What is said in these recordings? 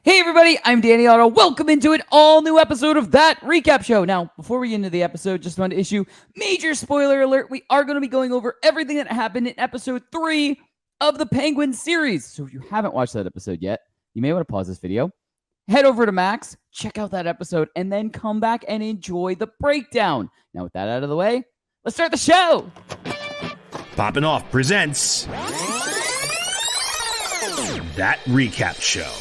Hey everybody, I'm Danny Otto. Welcome into an all-new episode of That Recap Show. Now, before we get into the episode, just want to issue major spoiler alert. We are going to be going over everything that happened in episode 3 of the Penguin series. So if you haven't watched that episode yet, you may want to pause this video, head over to Max, check out that episode, and then come back and enjoy the breakdown. Now, with that out of the way, let's start the show. Poppin' Off presents That Recap Show.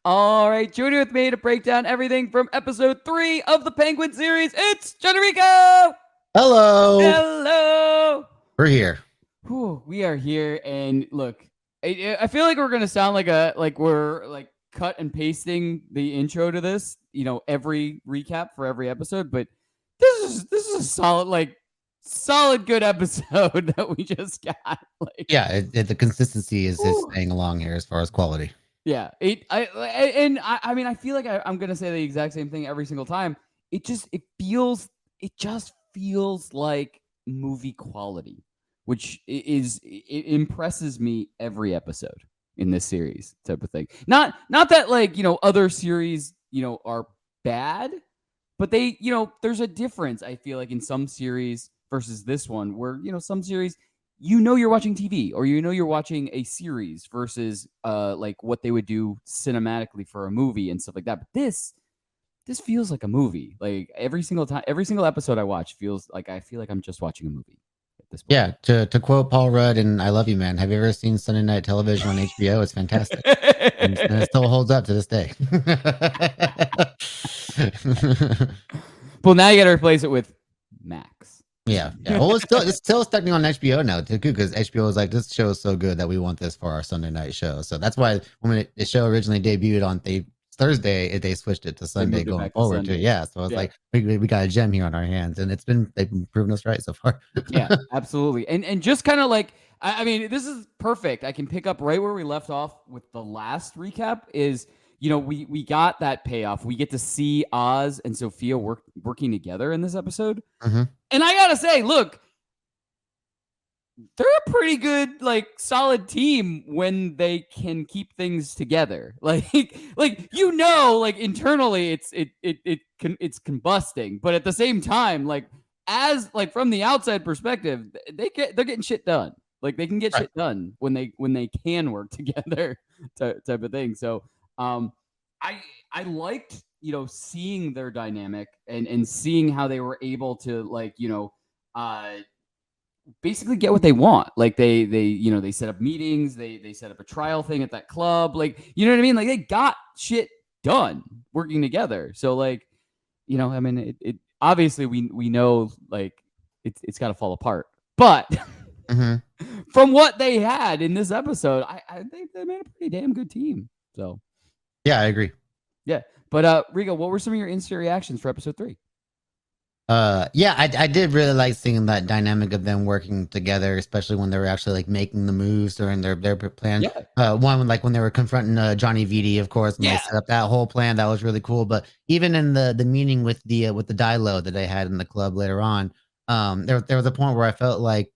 All right, joining with me to break down everything from episode 3 of the Penguin series, it's Jon Jon Rico. Hello. Hello. We're here. Whew, we are here, and look, I feel like we're gonna sound like we're cut and pasting the intro to this, every recap for every episode. But this is a solid good episode that we just got. The consistency is staying along here as far as quality. Yeah, I mean, I feel like I'm gonna say the exact same thing every single time. It just feels like movie quality, which it impresses me every episode in this series type of thing. Not that other series are bad, but they there's a difference. I feel like in some series versus this one, where some series, you're watching TV or you're watching a series versus like what they would do cinematically for a movie and stuff like that. But this feels like a movie. Like every single episode I watch feels like I feel like I'm just watching a movie at this point. Yeah, to quote Paul Rudd and I Love You Man, have you ever seen Sunday Night Television on HBO? It's fantastic. and it still holds up to this day. Well, now you got to replace it with Max. Yeah. Well, it's still technically on HBO now too, because HBO is like, this show is so good that we want this for our Sunday night show. So that's why when the show originally debuted on Thursday, they switched it to Sunday going forward too. Yeah. So it's like we got a gem here on our hands, and they've been proving us right so far. Yeah, absolutely. And just kind of like, I mean, this is perfect. I can pick up right where we left off with the last recap. Is we got that payoff. We get to see Oz and Sophia working together in this episode. Mm-hmm. And I gotta say, look, they're a pretty good, solid team when they can keep things together. Internally, it's combusting, but at the same time, from the outside perspective, they're getting shit done. Like they can get shit done when they can work together, type of thing. So, I liked seeing their dynamic and seeing how they were able to basically get what they want. Like they set up meetings, they set up a trial thing at that club, you know what I mean? Like they got shit done working together. So I mean, it obviously we know it's got to fall apart, but from what they had in this episode, I think they made a pretty damn good team. So yeah, I agree. Yeah. But Rico, what were some of your instant reactions for episode 3? I did really like seeing that dynamic of them working together, especially when they were actually making the moves during their plan. Yeah. One when they were confronting Johnny Vitti, of course, and they set up that whole plan. That was really cool. But even in the meeting with the Dilo that they had in the club later on, there was a point where I felt like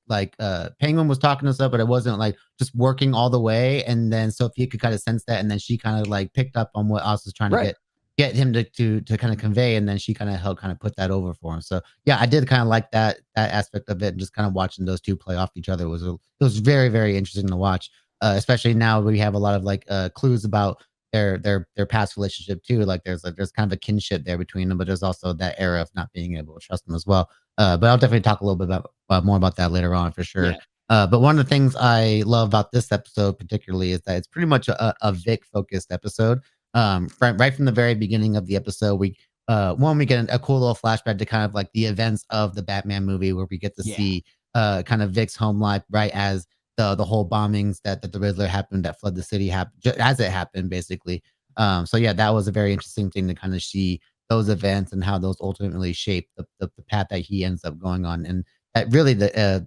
Penguin was talking us up, but it wasn't just working all the way. And then Sophia could kind of sense that, and then she kind of picked up on what Oz was trying to get him to kind of convey, and then she kind of helped kind of put that over for him. So yeah, I did kind of like that aspect of it, and just kind of watching those two play off each other it was very, very interesting to watch. Especially now we have a lot of clues about their past relationship too. There's kind of a kinship there between them, but there's also that era of not being able to trust them as well. But I'll definitely talk a little bit about more about that later on for sure. Yeah. But one of the things I love about this episode particularly is that it's pretty much a Vic focused episode. Right from the very beginning of the episode, we get a cool little flashback to kind of the events of the Batman movie, where we get to see kind of Vic's home life right as the whole bombings that the Riddler happened that flood the city happened as it happened basically. So yeah, that was a very interesting thing to kind of see those events and how those ultimately shape the path that he ends up going on, and that really a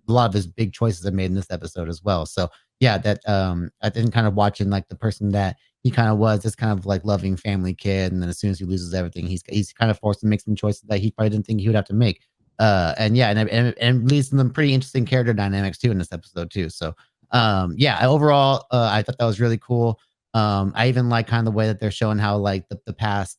lot of his big choices are made in this episode as well. So yeah, that I think kind of watching like the person that he kind of was, this kind of like loving family kid, and then as soon as he loses everything, he's kind of forced to make some choices that he probably didn't think he would have to make. And yeah, and leads to some pretty interesting character dynamics too in this episode too. So yeah, overall, I thought that was really cool. I even like kind of the way that they're showing how like the past,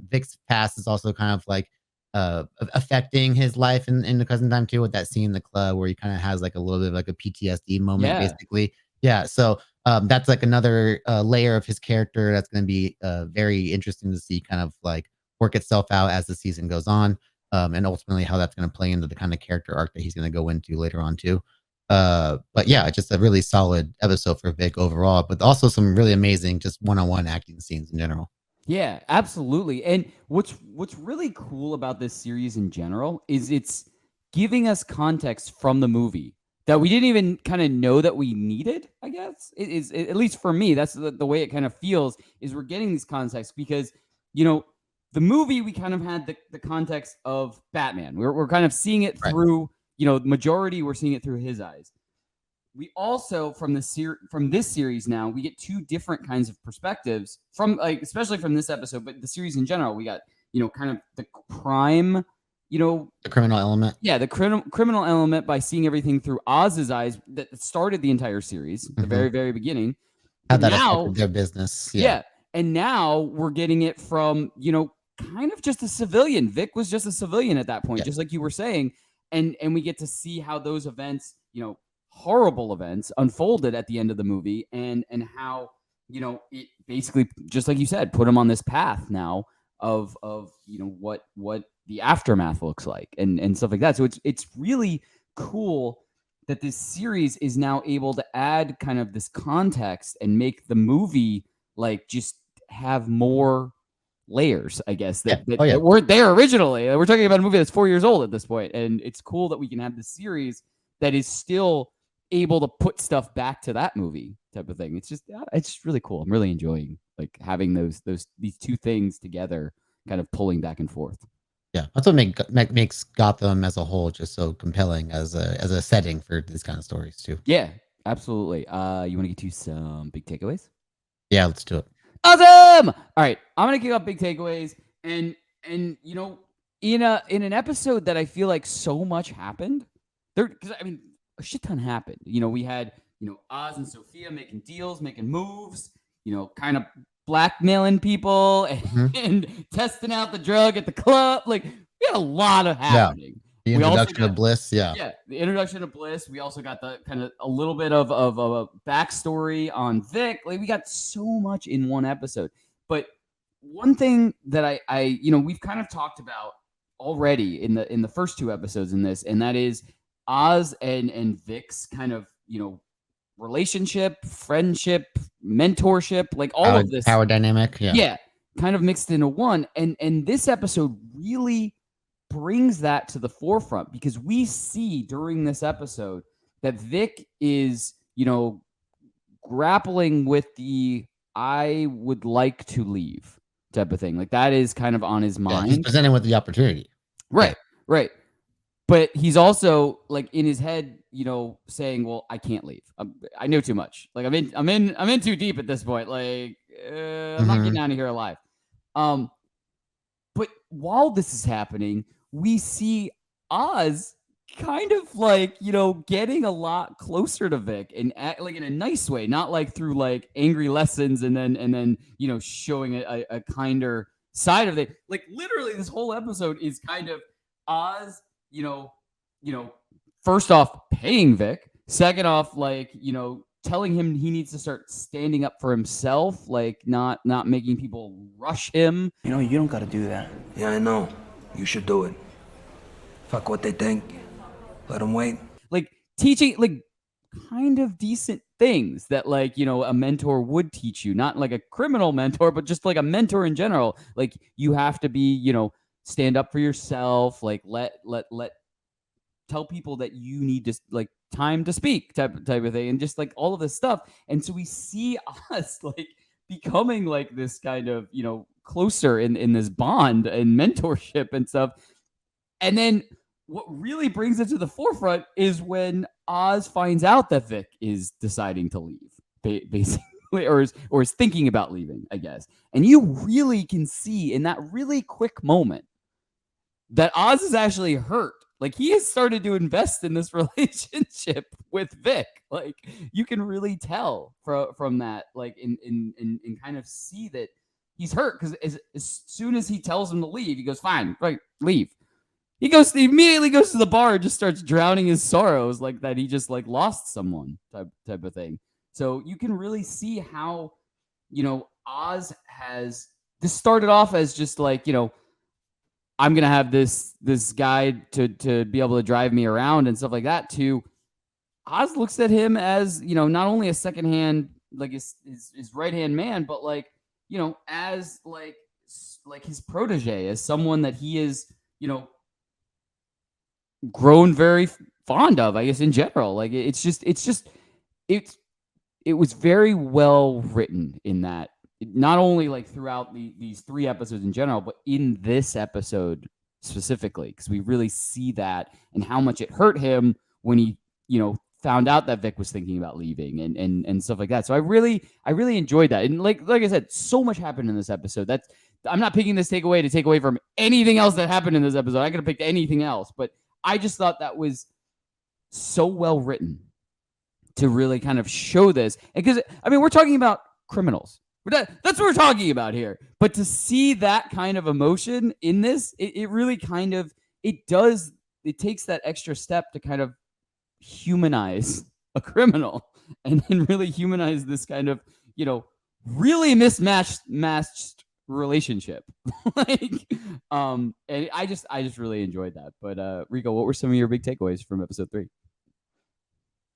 Vic's past is also kind of like affecting his life in the cousin time too, with that scene in the club where he kind of has like a little bit of like a PTSD moment, Yeah. basically. Yeah. So that's like another layer of his character that's going to be very interesting to see kind of like work itself out as the season goes on. And ultimately how that's going to play into the kind of character arc that he's going to go into later on too. But yeah, just a really solid episode for Vic overall, but also some really amazing just one-on-one acting scenes in general. Yeah, absolutely. And what's really cool about this series in general is it's giving us context from the movie that we didn't even kind of know that we needed, I guess. It is, at least for me, that's the way it kind of feels, is we're getting these contexts because, you know, the movie, we kind of had the context of Batman. We're kind of seeing it Right. through, you know, the majority, we're seeing it through his eyes. We also from this series now, we get two different kinds of perspectives from, like, especially from this episode, but the series in general. We got, you know, kind of the crime, you know, The criminal element. yeah, the criminal element by seeing everything through Oz's eyes that started the entire series, the Mhm. very beginning. How But that now, affected their business. Yeah. yeah, and now we're getting it from, you know, kind of just a civilian. Vic was just a civilian at that point, Yeah. just like you were saying, and we get to see how those events, you know, horrible events unfolded at the end of the movie, and how, you know, it basically, just like you said, put him on this path now of you know what the aftermath looks like and stuff like that. So it's really cool that this series is now able to add kind of this context and make the movie like just have more layers, I guess, Yeah. that Oh yeah. that weren't there originally. We're talking about a movie that's 4 years old at this point, and it's cool that we can have this series that is still able to put stuff back to that movie type of thing. It's just really cool. I'm really enjoying like having these two things together, kind of pulling back and forth. Yeah. That's what makes Gotham as a whole just so compelling as a setting for these kind of stories too. Yeah, absolutely. You want to get to some big takeaways? Yeah, let's do it. Awesome. All right, I'm gonna kick off big takeaways, and you know, in an episode that I feel like so much happened there, because I mean, a shit ton happened. You know, we had, you know, Oz and Sophia making deals, making moves, you know, kind of blackmailing people and, Mhm. and testing out the drug at the club. Like, we had a lot of Yeah. happening. The We also introduction got, of Bliss. Yeah. yeah, the introduction of Bliss. We also got the kind of a little bit of a backstory on Vic. Like, we got so much in one episode. But one thing that I you know, we've kind of talked about already in the first two episodes in this, and that is Oz and Vic's kind of, you know, relationship, friendship, mentorship, like all Power, of this, power dynamic. Yeah. yeah, kind of mixed into one. And this episode really brings that to the forefront because we see during this episode that Vic is, you know, grappling with the I would like to leave type of thing. Like, that is kind of on his Yeah. He's mind. presented with the opportunity. Right. Right. But he's also like in his head, you know, saying, "Well, I can't leave. I know too much. Like, I'm in too deep at this point. Like, I'm not Mhm. getting out of here alive." Um, but while this is happening, we see Oz kind of like, you know, getting a lot closer to Vic and like in a nice way, not like through like angry lessons and then you know, showing a kinder side of it. Like, literally, this whole episode is kind of Oz, you know, you know, first off paying Vic, second off, like, you know, telling him he needs to start standing up for himself, like not making people rush him. You know, you don't gotta do that. Yeah, I know. You should do it. Fuck what they think. Let them wait. Like, teaching like kind of decent things that, like, you know, a mentor would teach you, not like a criminal mentor, but just like a mentor in general. Like, you have to be, you know, stand up for yourself, like let tell people that you need to like time to speak type of thing, and just like all of this stuff. And so we see us like becoming like this kind of, you know, closer in this bond and mentorship and stuff. And then what really brings it to the forefront is when Oz finds out that Vic is deciding to leave, basically, or is thinking about leaving, I guess. And you really can see in that really quick moment that Oz is actually hurt. Like, he has started to invest in this relationship with Vic. Like, you can really tell from that, like, in kind of see that he's hurt, because as soon as he tells him to leave, he goes, fine, right, leave. He immediately goes to the bar and just starts drowning his sorrows, like that he just like lost someone type of thing. So you can really see how, you know, Oz has this started off as just like, you know, I'm gonna have this guy to be able to drive me around and stuff like that. To Oz looks at him as, you know, not only a secondhand, like his right hand man, but like, you know, as like his protege, as someone that he is, you know, grown very fond of, I guess, in general. Like, it was very well written in that, not only like throughout these 3 episodes in general, but in this episode specifically, because we really see that and how much it hurt him when he, you know, found out that Vic was thinking about leaving and stuff like that. So I really enjoyed that. And like I said, so much happened in this episode. I'm not picking this takeaway to take away from anything else that happened in this episode. I could have picked anything else, but I just thought that was so well written to really kind of show this. Because, I mean, we're talking about criminals. That's what we're talking about here. But to see that kind of emotion in this, it really kind of, it takes that extra step to kind of humanize a criminal and then really humanize this kind of, you know, really mismatched relationship. Like, and I just really enjoyed that. But Rico, what were some of your big takeaways from episode 3?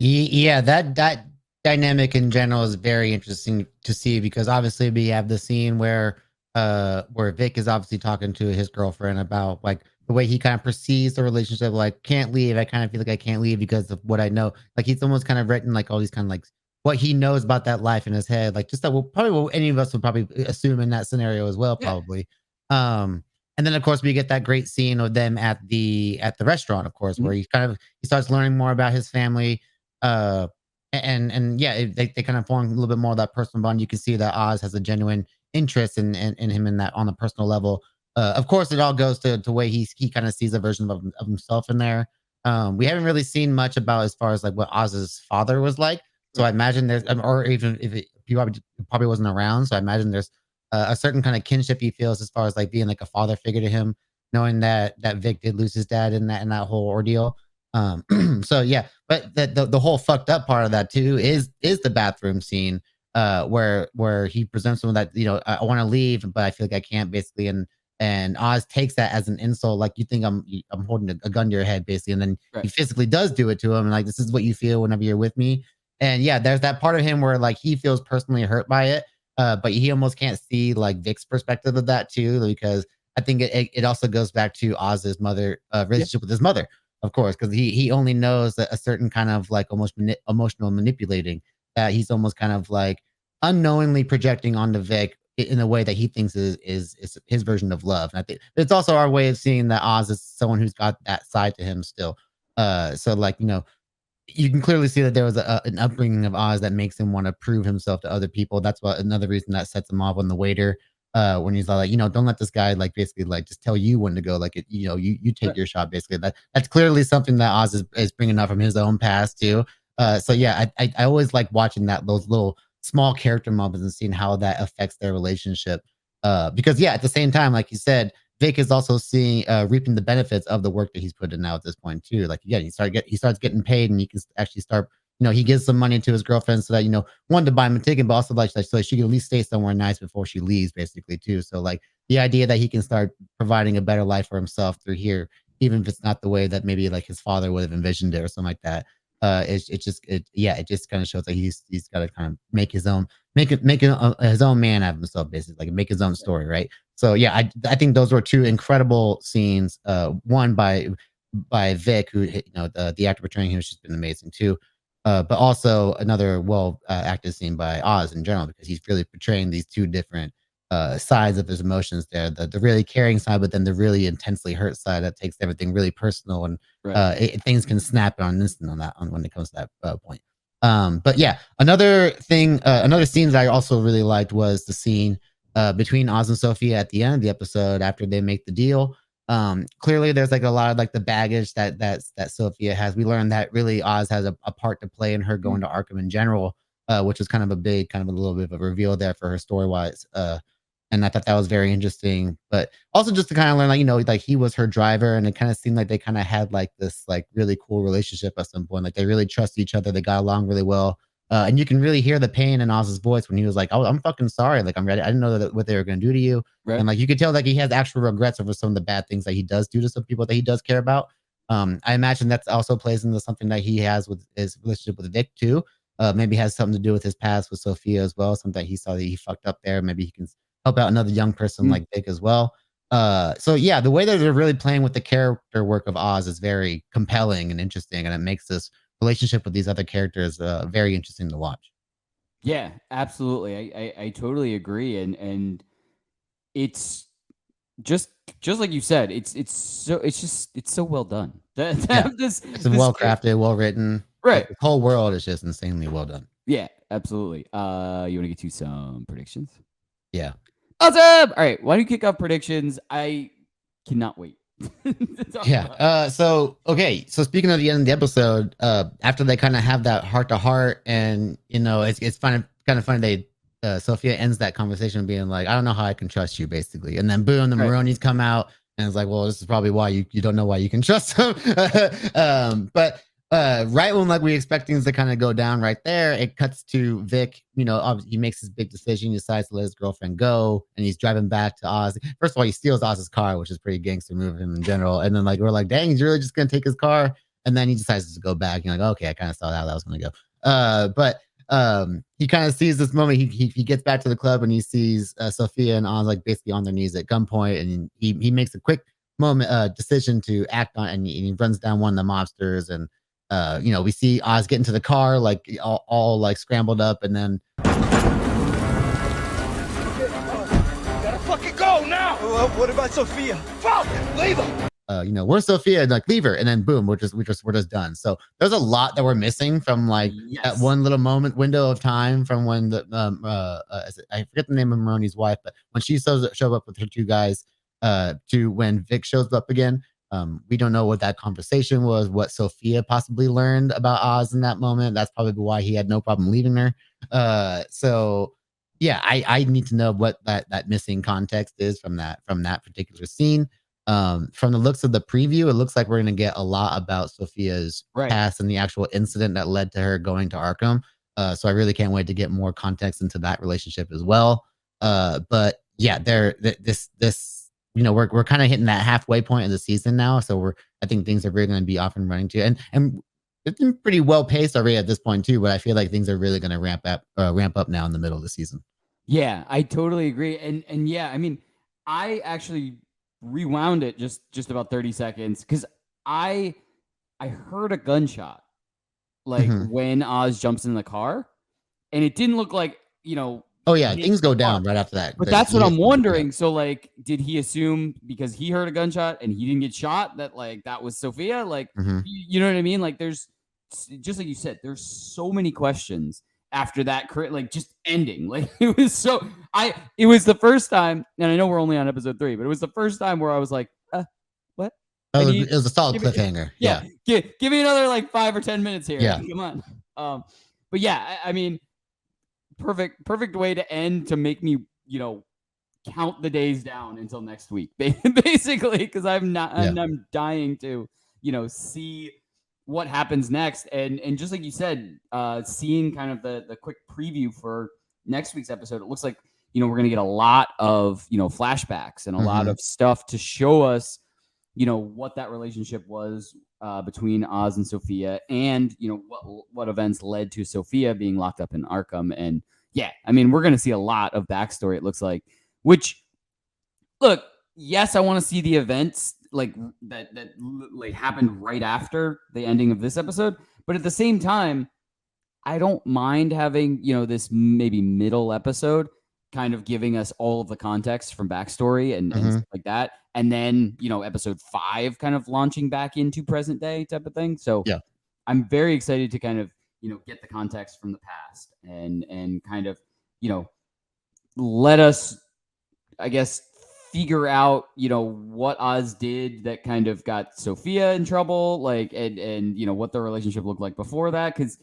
Yeah, that dynamic in general is very interesting to see, because obviously we have the scene where Vic is obviously talking to his girlfriend about like the way he kind of perceives the relationship, like, can't leave. I kind of feel like I can't leave because of what I know. Like, he's almost kind of written like all these kind of like what he knows about that life in his head, like just that probably what any of us would probably assume in that scenario as well, probably. And then of course we get that great scene of them at the restaurant, of course, where he starts learning more about his family. And yeah, they kind of form a little bit more of that personal bond. You can see that Oz has a genuine interest in him in that on a personal level. Of course, it all goes to way he kind of sees a version of himself in there. We haven't really seen much about as far as like what Oz's father was like. So I imagine there's, or even if he probably wasn't around. So I imagine there's a certain kind of kinship he feels as far as like being like a father figure to him, knowing that Vic did lose his dad in that whole ordeal. So yeah, but the whole fucked up part of that too is the bathroom scene, where he presents him with that, you know, I want to leave, but I feel like I can't, basically, and Oz takes that as an insult, like, you think I'm holding a gun to your head, basically, and then he physically does do it to him, and like, this is what you feel whenever you're with me. And yeah, there's that part of him where like he feels personally hurt by it, but he almost can't see like Vic's perspective of that too, because I think it also goes back to Oz's mother relationship with his mother, of course, because he only knows a certain kind of like almost emotional manipulating that he's almost kind of like unknowingly projecting onto Vic in a way that he thinks is his version of love. And I think it's also our way of seeing that Oz is someone who's got that side to him still. So like, you know, you can clearly see that there was an upbringing of Oz that makes him want to prove himself to other people. That's what another reason that sets him off on the waiter, when he's like, you know, don't let this guy like basically like just tell you when to go. Like, you know, you take your shot, basically. That's clearly something that Oz is bringing up from his own past too. So yeah, I always like watching those little small character moments and seeing how that affects their relationship. Because yeah, at the same time, like you said, Vic is also reaping the benefits of the work that he's put in now at this point too. Like, yeah, he starts getting paid, and he can actually start, you know, he gives some money to his girlfriend so that, you know, one, to buy him a ticket, but also like so she can at least stay somewhere nice before she leaves, basically too. So like the idea that he can start providing a better life for himself through here, even if it's not the way that maybe like his father would have envisioned it or something like that. It just kind of shows that he's got to kind of make his own man out of himself, basically, like make his own story, right? So yeah, I think those were two incredible scenes. One by by Vic, who the actor portraying him has just been amazing too. But also another well acted scene by Oz in general, because he's really portraying these two different sides of his emotions there, the really caring side, but then the really intensely hurt side that takes everything really personal, and Right. things can snap on an instant on when it comes to that point. But yeah, another scene that I also really liked was the scene between Oz and Sophia at the end of the episode after they make the deal. Clearly there's like a lot of like the baggage that Sophia has. We learned that really Oz has a part to play in her going to Arkham in general, which was kind of a little bit of a reveal there for her story wise. And I thought that was very interesting, but also just to kind of learn, like he was her driver, and it kind of seemed like they kind of had like this like really cool relationship at some point. Like they really trusted each other, they got along really well, and you can really hear the pain in Oz's voice when he was like, "Oh, I'm fucking sorry. Like I'm ready. I didn't know what they were gonna do to you." Right. And like you could tell like he has actual regrets over some of the bad things that he does do to some people that he does care about. I imagine that's also plays into something that he has with his relationship with Vic too. Maybe has something to do with his past with Sophia as well. Something that he saw that he fucked up there. Maybe he can help out another young person like Vic as well. So yeah, the way that they're really playing with the character work of Oz is very compelling and interesting, and it makes this relationship with these other characters very interesting to watch. Yeah, absolutely. I totally agree, and it's just like you said, it's so well done. Yeah. It's well crafted, well written. Right. Like, the whole world is just insanely well done. Yeah, absolutely. You want to get to some predictions? Yeah. Awesome. All right, why don't you kick off predictions? I cannot wait. Yeah. So speaking of the end of the episode, after they kind of have that heart to heart, and it's kind of funny, Sophia ends that conversation being like, "I don't know how I can trust you," basically, and then boom, the Maronis come out, and it's like, well, this is probably why you don't know why you can trust them. But right when like we expect things to kind of go down right there, it cuts to Vic. Obviously he makes his big decision. He decides to let his girlfriend go, and he's driving back to Oz. First of all, he steals Oz's car, which is pretty gangster move of him in general. And then like we're like, dang, he's really just gonna take his car. And then he decides to go back. You're like, okay, I kind of saw how that was gonna go. But he kind of sees this moment. He gets back to the club, and he sees Sophia and Oz like basically on their knees at gunpoint, and he makes a quick decision to act on, and he runs down one of the mobsters, and we see Oz get into the car, like all like scrambled up, and then gotta fucking go now. What about Sophia? Fuck, leave her. Where's Sophia? And like, leave her, and then boom, we're just done. So there's a lot that we're missing from like that one little window of time from when the I forget the name of Maroni's wife, but when she shows up with her two guys, to when Vic shows up again. We don't know what that conversation was, what Sophia possibly learned about Oz in that moment. That's probably why he had no problem leaving her. So yeah, I need to know what that missing context is from that particular scene. From the looks of the preview, it looks like we're going to get a lot about Sophia's past and the actual incident that led to her going to Arkham. So I really can't wait to get more context into that relationship as well. But yeah, we're kind of hitting that halfway point of the season now, so I think things are really going to be off and running too, and it's been pretty well paced already at this point too. But I feel like things are really going to ramp up now in the middle of the season. Yeah, I totally agree, and yeah, I mean, I actually rewound it just about 30 seconds because I heard a gunshot like when Oz jumps in the car, and it didn't look like Oh yeah, things go down right after that. But that's what I'm wondering. So like, did he assume because he heard a gunshot and he didn't get shot that like that was Sophia? Like, you know what I mean? Like, there's just like you said, there's so many questions after that, like just ending. Like it was the first time, and I know we're only on episode 3, but it was the first time where I was like, what? Oh, it was a solid cliffhanger. Yeah. Give me another like 5 or 10 minutes here. Yeah. Come on. But yeah, I mean, perfect way to end, to make me count the days down until next week basically, because I'm dying to see what happens next, and just like you said, seeing kind of the quick preview for next week's episode, it looks like we're gonna get a lot of flashbacks and a lot of stuff to show us what that relationship was between Oz and Sophia, and what events led to Sophia being locked up in Arkham. And yeah, I mean, we're gonna see a lot of backstory, it looks like, which, look, yes, I want to see the events like happened right after the ending of this episode. But at the same time, I don't mind having, this maybe middle episode kind of giving us all of the context from backstory and stuff like that. And then, episode 5 kind of launching back into present day type of thing. So yeah, I'm very excited to kind of, get the context from the past and kind of, let us, I guess, figure out, what Oz did that kind of got Sophia in trouble, like, and what their relationship looked like before that. Cause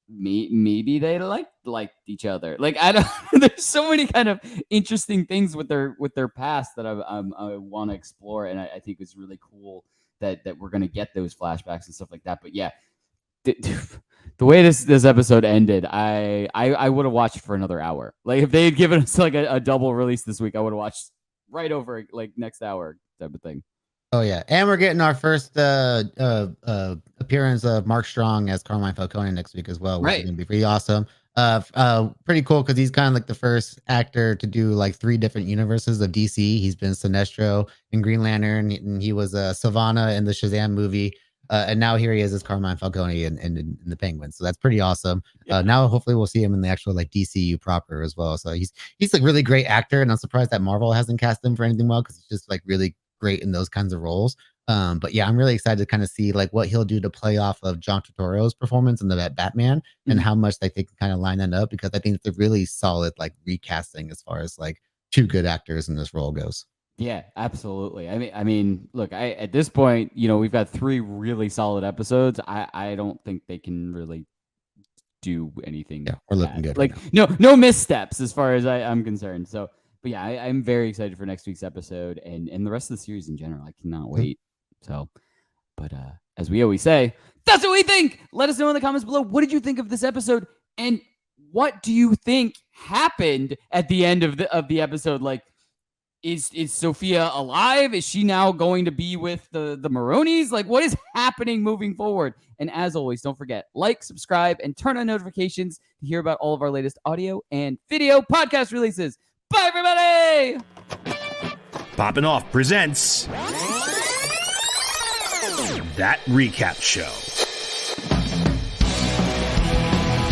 maybe they liked each other. Like, I don't, there's so many kind of interesting things with their past that I want to explore. And I think it's really cool that we're going to get those flashbacks and stuff like that. But yeah, the way this episode ended, I would have watched for another hour. Like, if they had given us like a double release this week, I would have watched right over like next hour type of thing. Oh yeah, and we're getting our first appearance of Mark Strong as Carmine Falcone next week as well, which is gonna be pretty awesome. Pretty cool because he's kind of like the first actor to do like 3 different universes of DC. He's been Sinestro in Green Lantern, and he was Sivana in the Shazam movie, and now here he is as Carmine Falcone in the Penguin. So that's pretty awesome. Now hopefully we'll see him in the actual like DCU proper as well. So he's like really great actor, and I'm surprised that Marvel hasn't cast him for anything well because he's just like really great in those kinds of roles. But yeah, I'm really excited to kind of see like what he'll do to play off of John Turturro's performance in the Batman and how much like they can kind of line that up, because I think it's a really solid like recasting as far as like 2 good actors in this role goes. Yeah, absolutely. I mean, look, at this point, we've got 3 really solid episodes. I don't think they can really do anything. Yeah, we're looking good. Like, right, no missteps as far as I'm concerned. So, but yeah, I'm very excited for next week's episode and the rest of the series in general. I cannot wait. So, but as we always say, that's what we think. Let us know in the comments below. What did you think of this episode? And what do you think happened at the end of the episode? Like, is Sophia alive? Is she now going to be with the Maronis? Like, what is happening moving forward? And as always, don't forget, like, subscribe, and turn on notifications to hear about all of our latest audio and video podcast releases. Bye, everybody! Poppin' Off presents That Recap Show.